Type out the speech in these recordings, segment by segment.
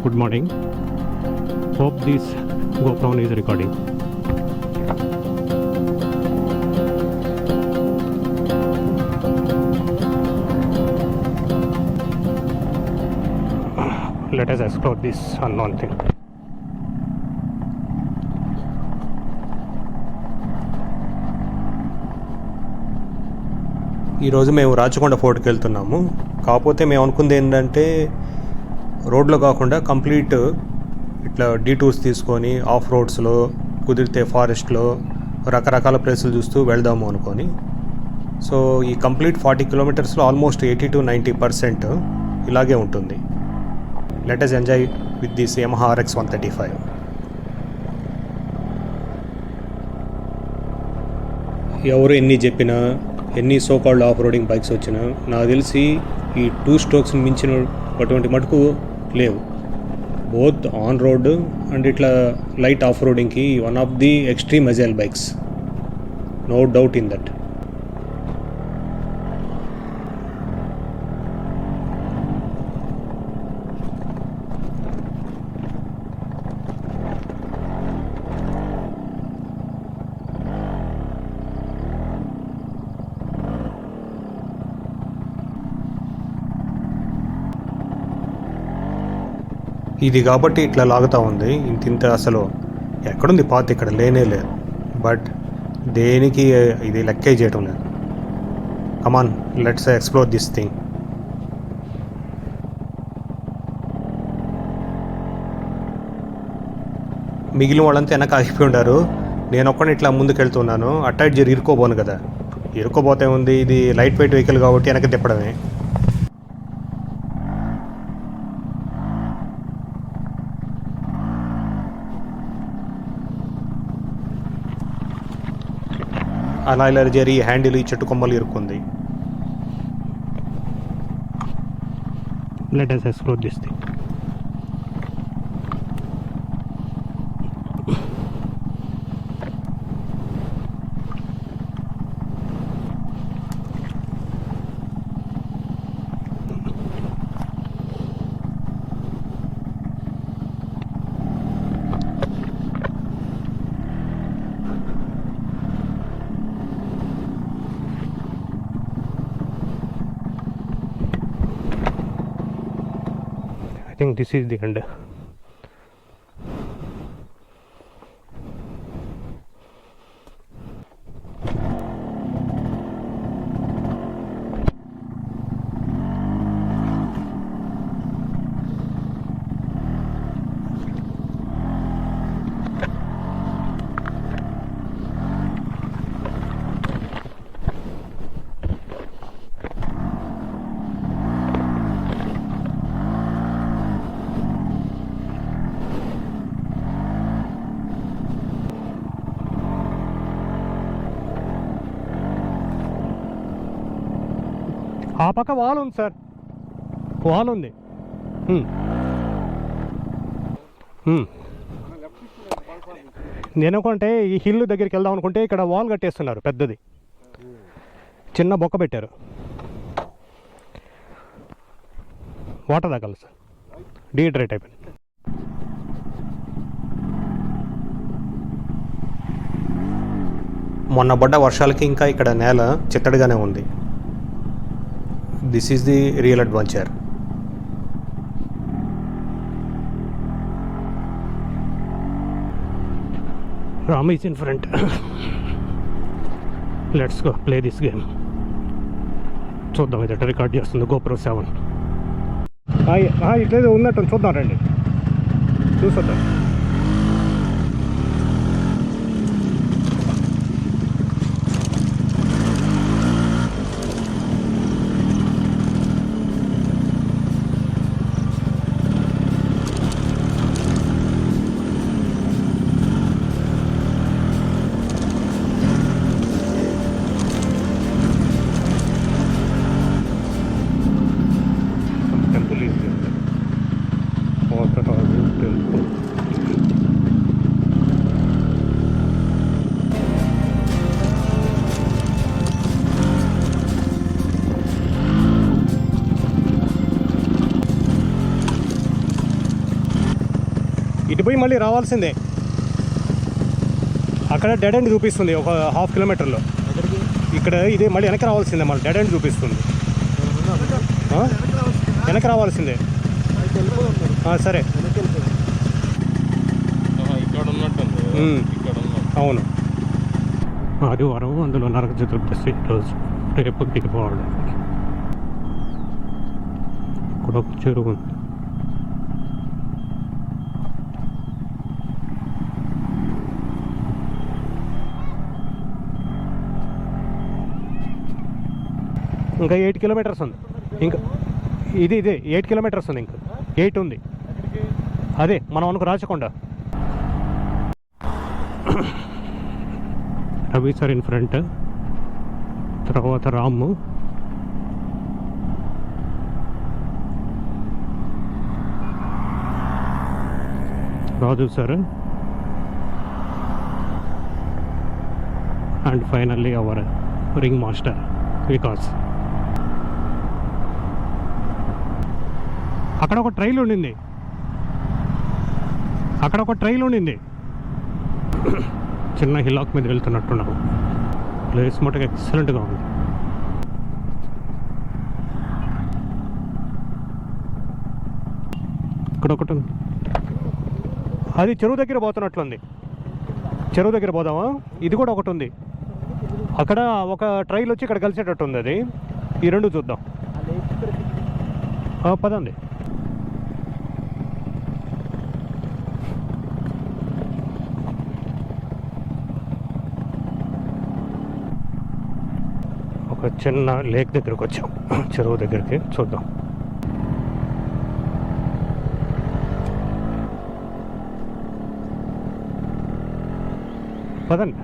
Good morning. Hope this GoPro is recording. Let us explore this unknown thing. ఈరోజు మేము రాచకొండ ఫోర్ట్కి వెళ్తున్నాము. కాకపోతే మేము అనుకుంది ఏంటంటే రోడ్లో కాకుండా కంప్లీట్ ఇట్లా డీటూర్స్ తీసుకొని ఆఫ్ రోడ్స్లో కుదిరితే ఫారెస్ట్లో రకరకాల ప్లేసులు చూస్తూ వెళ్దాము అనుకొని. సో ఈ కంప్లీట్ 40 కిలోమీటర్స్లో ఆల్మోస్ట్ 80-90% ఇలాగే ఉంటుంది. Let us enjoy with this Yamaha RX 135. ఎవరు ఎన్ని చెప్పినా, ఎన్ని సోకాల్డ్ ఆఫ్ రోడింగ్ బైక్స్ వచ్చినా నాకు తెలిసి ఈ 2 స్ట్రోక్స్ మించిన అటువంటి మటుకు లేవు. బోత్ ఆన్ రోడ్ అండ్ ఇట్లా లైట్ ఆఫ్ రోడింగ్కి one of the extreme agile bikes, no doubt in that. ఇది కాబట్టి ఇట్లా లాగుతూ ఉంది. ఇంత అసలు ఎక్కడుంది పాత్, ఇక్కడ లేనే లేదు. బట్ దేనికి ఇది లెక్కే చేయటం లేదు. కమాన్, లెట్స్ ఎక్స్ప్లోర్ దిస్ థింగ్. మిగిలిన వాళ్ళంతా వెనక ఆగిపోయి ఉండారు. నేను ఒక్కడిని ఇట్లా ముందుకు వెళ్తున్నాను. అటాచ్ జరిగి ఇరుక్కోబోను కదా. ఇరుక్కోబోతే ఉంది, ఇది లైట్ వెయిట్ వెహికల్ కాబట్టి వెనక తిప్పడమే. అలా ఇలా జరి హ్యాండిల్ ఈ చెట్టు కొమ్మలు ఇరుక్కుంది. Let us explore this thing. I think this is the end. ఆ పక్క వాల్ ఉంది సార్, వాల్ ఉంది. నేను అనుకుంటే ఈ హిల్ దగ్గరికి వెళ్దాం అనుకుంటే ఇక్కడ వాల్ కట్టేస్తున్నారు పెద్దది, చిన్న బొక్క పెట్టారు. వాటర్ తగ్గల సార్, డీహైడ్రేట్ అయిపోయింది. మొన్న పడ్డ వర్షాలకి ఇంకా ఇక్కడ నేల చిత్తడిగానే ఉంది. This is the real adventure. Ram is in front. Let's go play this game. చూద్దాం ఇది ఎట్లా రికార్డ్ చేస్తుంది GoPro 7. ఇట్లేదు ఉన్నట్టు చూద్దాం, రండి చూసొద్దాం. ఇటు పోయి మళ్ళీ రావాల్సిందే. అక్కడ డెడ్ ఎండ్ చూపిస్తుంది ఒక ½ కిలోమీటర్లో. ఇక్కడ ఇదే మళ్ళీ వెనక్కి రావాల్సిందే, మళ్ళీ డెడ్ ఎండ్ చూపిస్తుంది. వెనక్కి రావాల్సిందే. సరే అవును. ఆదివారం, అందులో నరక చతుర్దశి రోజు, రేపు దిగిపోవాలి. ఇక్కడ ఒక చెరువు ఉంది. ఇంకా 8 కిలోమీటర్స్ ఉంది. ఇంకా ఇదే 8 కిలోమీటర్స్ ఉంది. ఇంకా 8 ఉంది. అదే మనం అనుకు Rachakonda. Ravi sir in front, తర్వాత Ramu, Raju sir, and finally our ring master Vikas. అక్కడ ఒక ట్రైల్ ఉండింది. చిన్న హిలాక్ మీద వెళ్తున్నట్టున్నాము. ప్లేస్ మటుకు ఎక్సలెంట్గా ఉంది. ఇక్కడ ఒకటి ఉంది. అది చెరువు దగ్గర పోతున్నట్లుంది. చెరువు దగ్గర పోదామా? ఇది కూడా ఒకటి ఉంది. అక్కడ ఒక ట్రైల్ వచ్చి ఇక్కడ కలిసేటట్టు ఉంది. అది ఈ రెండు చూద్దాం. పదండి. ఒక చిన్న లేక్ దగ్గరకు వచ్చాం, చెరువు దగ్గరికి. చూద్దాం. పదండి.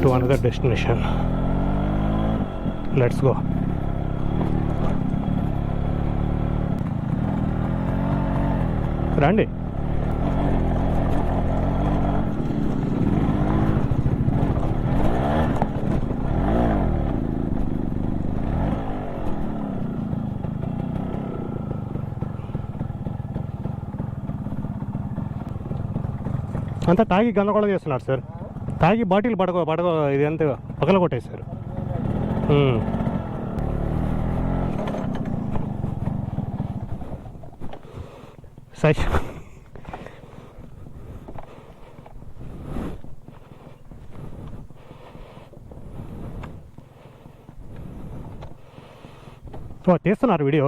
To another destination. Let's go. రండి. అంతా తాగి గందరగోళం చేస్తున్నారు సార్. తాగి బాటిల్ పడగ ఇది అంతా పగల కొట్టేశారు. తీస్తున్నారు వీడియో.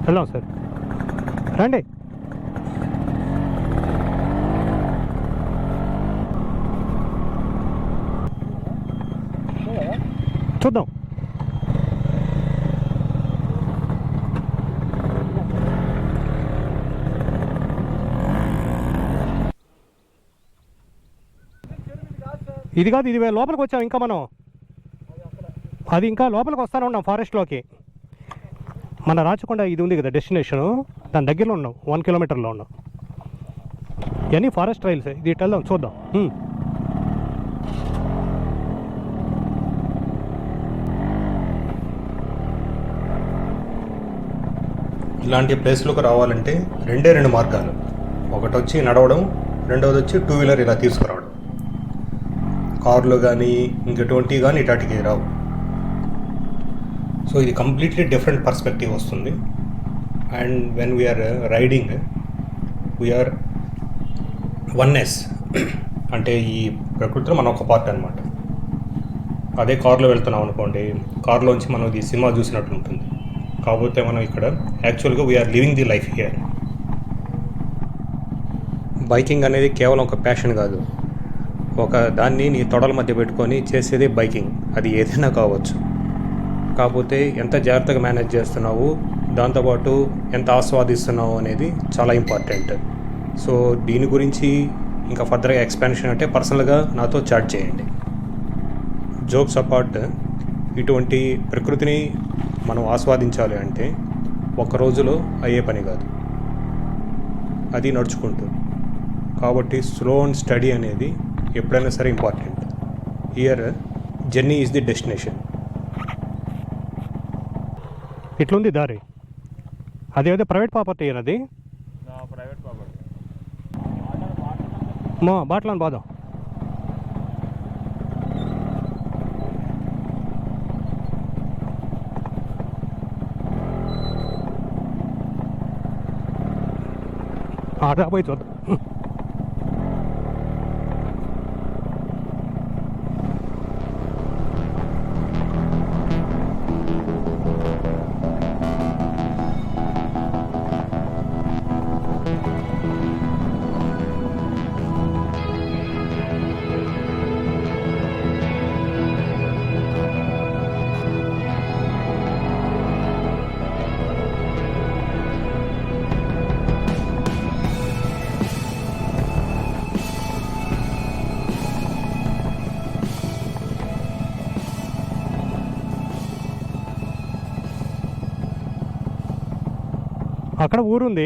వెళ్దాం సార్, రండి. చూద్దాం. ఇది కాదు, ఇది లోపలికి వచ్చాం. ఇంకా మనం అది ఇంకా లోపలికి వస్తానే ఉన్నాం ఫారెస్ట్లోకి. మన రాచకొండ ఇది ఉంది కదా డెస్టినేషను, దాని దగ్గరలో ఉన్నాం. 1 కిలోమీటర్లో ఉన్నాం. ఇవన్నీ ఫారెస్ట్ ట్రైల్స్. ఇది ఇటు వెళ్దాం, చూద్దాం. ఇలాంటి ప్లేస్లకు రావాలంటే 2 మార్గాలు. ఒకటి వచ్చి నడవడం, రెండవది వచ్చి 2 వీలర్ ఇలా తీసుకురావడం. కార్లు కానీ ఇంకెటువంటివి కానీ ఇటాటికి రావు. సో ఇది కంప్లీట్లీ డిఫరెంట్ పర్స్పెక్టివ్ వస్తుంది. And when we are riding we are oneness, అంటే ఈ ప్రకృతిలో మనం ఒక పార్ట్ అనమాట. అదే కార్లో వెళ్తున్నాం అనుకోండి, కార్లోంచి మనం ఇది సినిమా చూసినట్లు ఉంటుంది. కాకపోతే మనం ఇక్కడ యాక్చువల్గా we are living the life here. Biking అనేది కేవలం ఒక ప్యాషన్ కాదు, ఒక దాన్ని నీ తొడల మధ్య పెట్టుకొని చేసేదే బైకింగ్. అది ఏదైనా కావచ్చు. కాకపోతే ఎంత జాగ్రత్తగా మేనేజ్ చేస్తున్నావు, దాంతోపాటు ఎంత ఆస్వాదిస్తున్నావు అనేది చాలా ఇంపార్టెంట్. సో దీని గురించి ఇంకా ఫర్దర్గా ఎక్స్పాన్షన్ అంటే పర్సనల్గా నాతో చాట్ చేయండి. జోక్స్ అపార్ట్, ఇటువంటి ప్రకృతిని మనం ఆస్వాదించాలి అంటే ఒక రోజులో అయ్యే పని కాదు, అది నడుచుకుంటూ. కాబట్టి స్లో అండ్ స్టడీ అనేది ఎప్పుడైనా సరే important. Here journey is the destination. ఇట్లుంది దారి, అదేదో ప్రైవేట్ ప్రాపర్టీ అది. ప్రైవేట్ ప్రాపర్టీ మా బాటలను బాదం. ఆడ పోయి చూద్దాం. అక్కడ ఊరుంది.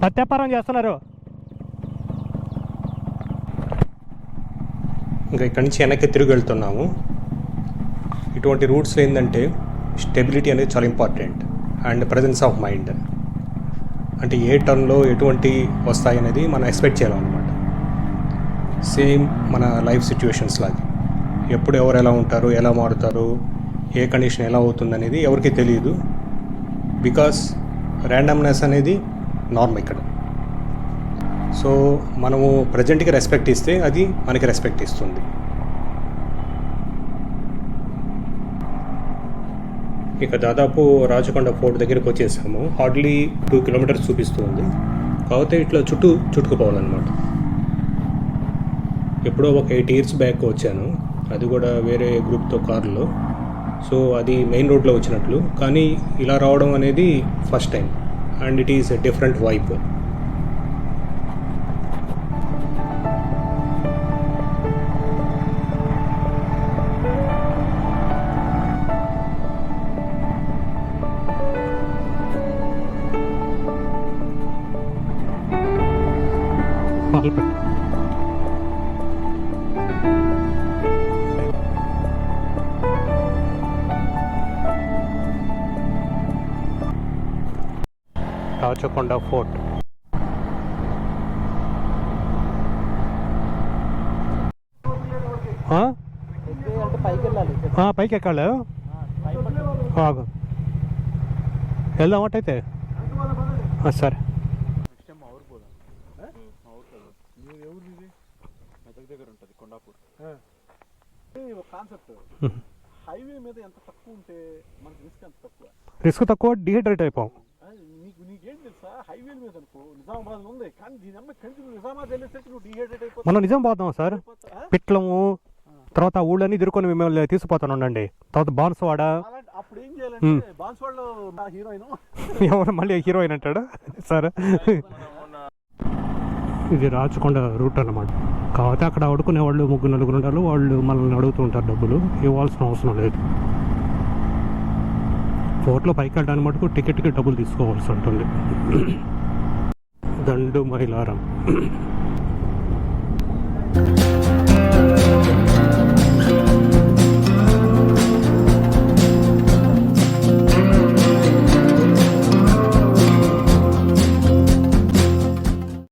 పత్తి వ్యాపారం చేస్తున్నారు. ఇంకా ఇక్కడి నుంచి వెనక్కి తిరిగి వెళ్తున్నాము. ఇటువంటి రూట్స్లో ఏంటంటే స్టెబిలిటీ అనేది చాలా important and presence of mind. అంటే ఏ టర్న్లో ఎటువంటి వస్తాయి అనేది మనం ఎక్స్పెక్ట్ చేయాలన్నమాట. సేమ్ మన లైఫ్ సిచ్యువేషన్స్ లాగే, ఎప్పుడు ఎవరు ఎలా ఉంటారు, ఎలా మారుతారు, ఏ కండిషన్ ఎలా అవుతుంది అనేది ఎవరికి తెలియదు. బికాస్ ర్యాండమ్నెస్ అనేది నార్మ్ ఇక్కడ. సో మనము ప్రజెంట్కి రెస్పెక్ట్ ఇస్తే అది మనకి రెస్పెక్ట్ ఇస్తుంది. ఇక దాదాపు రాచకొండ ఫోర్ట్ దగ్గరికి వచ్చేసాము. హార్డ్లీ 2 కిలోమీటర్స్ చూపిస్తుంది. కాకపోతే ఇట్లా చుట్టుకుపోవాలన్నమాట. ఎప్పుడో ఒక 8 ఇయర్స్ బ్యాక్ వచ్చాను, అది కూడా వేరే గ్రూప్తో కార్లో. సో అది మెయిన్ రోడ్లో వచ్చినట్లు, కానీ ఇలా రావడం అనేది first time and it is a different vibe. Rachakonda fort. పైకి ఎక్కాలి. వెళ్దాం అట్టయితే. సరే. హైవే మీద ఎంత తక్కువ ఉంటే మనకి రిస్క్ అంత తక్కువ. రిస్క్ తక్కువ, డిహైడ్రేట్ అయిపోం. నీకేం తెలుసా, హైవేల మీద అనుకో నిజామాబాద్ ఉంది, కానీ దీని అమ్మ కంటిన్యూ నిజామాబాద్ వెళ్ళేసరికి నువ్వు డిహైడ్రేట్ అయిపోతావు. మనం నిజాం పోతాం సార్, పిట్లము తర్వాత ఊళ్ళని తిరుకొని మిమ్మల్ని తీసుకుపోతాను ఉండండి. తర్వాత బాన్స్వాడ. అప్పుడు ఏం చేయాలంటే బాన్స్వాడలో హీరోయిన్ ఎవరు మళ్ళీ హీరోయిన్ అంటాడు సార్. ఇది రాచకొండ రూట్ అన్నమాట. కాకపోతే అక్కడ అడుకునే వాళ్ళు 3-4 ఉంటారు. వాళ్ళు మనల్ని అడుగుతూ ఉంటారు డబ్బులు, ఇవ్వాల్సిన అవసరం లేదు. ఫోర్ట్లో పైకి వెళ్ళడానికి మటుకు టికెట్కి డబ్బులు తీసుకోవాల్సి ఉంటుంది. దండు మైలారం.